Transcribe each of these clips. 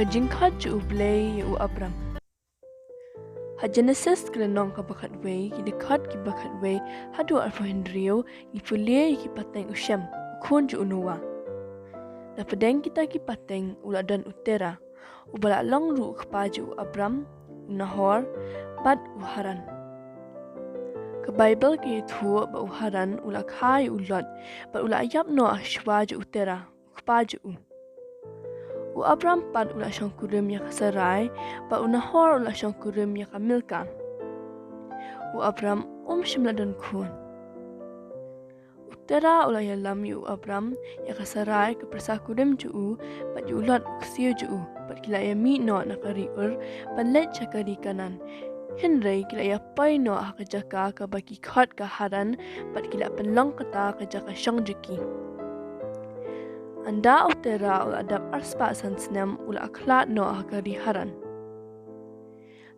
jingkhot U Blei U Abram. Ha Genesis kelenong ka bakat wei, ki dekat ki bakat wei, ha dua arfo hendrio, ki fulie ki pateng usyam, ukun ju unuwa. Na pedeng kita ki pateng ula dan utera, ubala long ru kepa ju Abram, Nahor, bat uharan. Ke Baibl ki tu ba uharan ula kai ulot, bat ula ayap no ashwa ju utera, kepa ju u. U Abram pat ula syangkurim ya kasarai, pa u Nahor ula syangkurim ya kamilkan. U Abram shimla dan kun. Utera ula ya lam u Abram ya kasarai ke persakurim ju u, pat ju ulat uksio ju u, pat kila ya mi no nakariur, pat let cakari kanan. Henry kila ya pai no hakajaka ke baki khot kaharan, pat kila penlong kata kajaka syang jeki. Anda utera ula adap arspa sansnam ula aklat no hakari haran.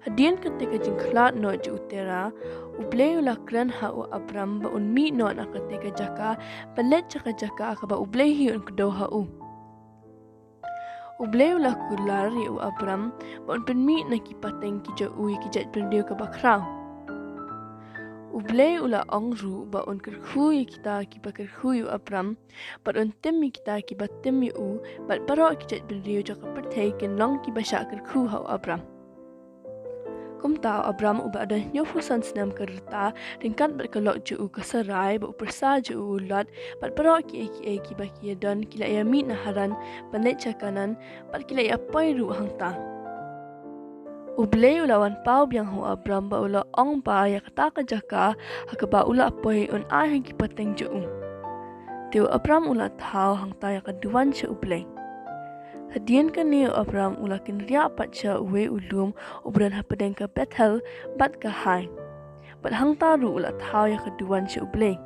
Hadian ketika jingklat no ju utera, U Blei ula kran ha u Abram ba un mi no na ketika jaka, pelet jaka ka ba U Blei hi un kedo ha u. U Blei ula kular ya u Abram ba un pen mi na ki pateng ki jo u ki jat pendio ka ba krau. U Blei ula ong ru ba un kyrkhu ya kita kiba kyrkhu yu Abram, ba un tim ya kita kiba tim yu u, ba barok ki jat pendio jaka pertei ken long kiba syak kyrkhu ha u Abram. Kum tau Abram uba ada nyofu sansnam kerta, ringkat berkelok ju u kasarai, ba upersa ju u ulat, ba barok ki kiba ki don kila ya mit naharan, panet cakanan, ba kila ya pai ru hangta. U Blei ulawan pau biang hu Abram ba ula ong ba ya kata kajaka hakaba ula apoy un ai hang kipateng ju u. Tiu Abram ula thaw hang ta ya kaduan cha U Blei. Hadian kan ni Abram ula kinria pat cha uwe ulum ubran hapadeng ka Bethel bat ka hai. Bat hang ta ru ula thaw ya kaduan cha U Blei.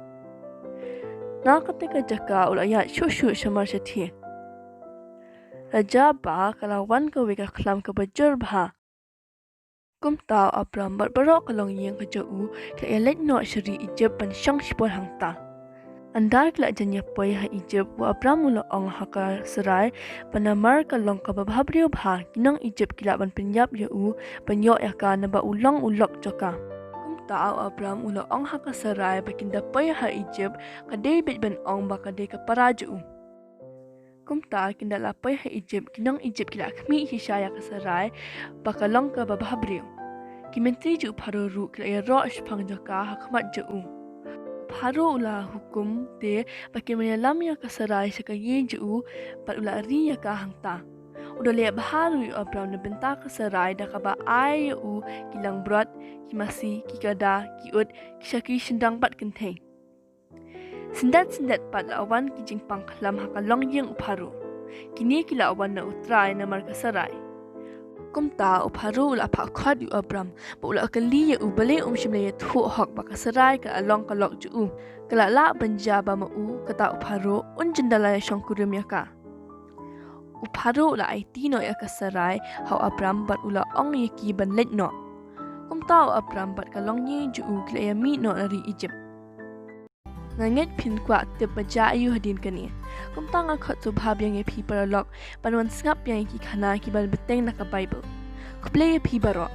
Na ketika jaka ula ya shushu shamar chathi. Raja ba kalawan ka weka klam ka bajur bha. Kum tau Abram bat barok kalong yang ke jau ke elek no syari Egypt pan syang shipor hangta. Andar kela janya poi ha Egypt wa Abram mula ong haka serai panamar kalong ka babhabrio bha kinang Egypt kila ban penyap ya u penyok ya ka naba ulang ulok joka. Kum tau Abram mula ong haka serai bakinda poi ha Egypt ka David ban ong ba ka de ka paraju. Kum ta kinda lapai ha Egypt kinang Egypt kila kmi hisaya kasarai bakalong ka babhabrio. Kimentri ju pharo ru kila ya ro shpang jaka hakmat ju. Pharo ula hukum te bakin menyalam ya kasarai saka ye ju pat ula ri ya ka hangta. Udah lihat baharu yu Abram na bynta kasarai da ka ba ai u kilang brot kimasi kikada kiut kisaki sendang pat kenteng. Sendat pat lawan ki jingpang kalam hakalong yang upharu. Kini kila awan na utrai na markasarai. Kumta upharu ula pa khad yu Abram, ba ula kali ya U Blei shimla ya thu hok bakasarai ka along kalok ju u. Kala la banjaba ma u kata upharu un jendala ya syangkurim ya ka. Upharu ula IT no ya kasarai hau Abram bat ula ong ya ki ban let no. Kumta Abram bat kalong ye ju u kila ya mi no dari Egypt. Nganget pin kwa tip baja ayu hadin kani. Kum tanga khot subhab yang pi paralog panwan sngap yang ki khana ki bal beteng na ka Bible. Kuple pi baro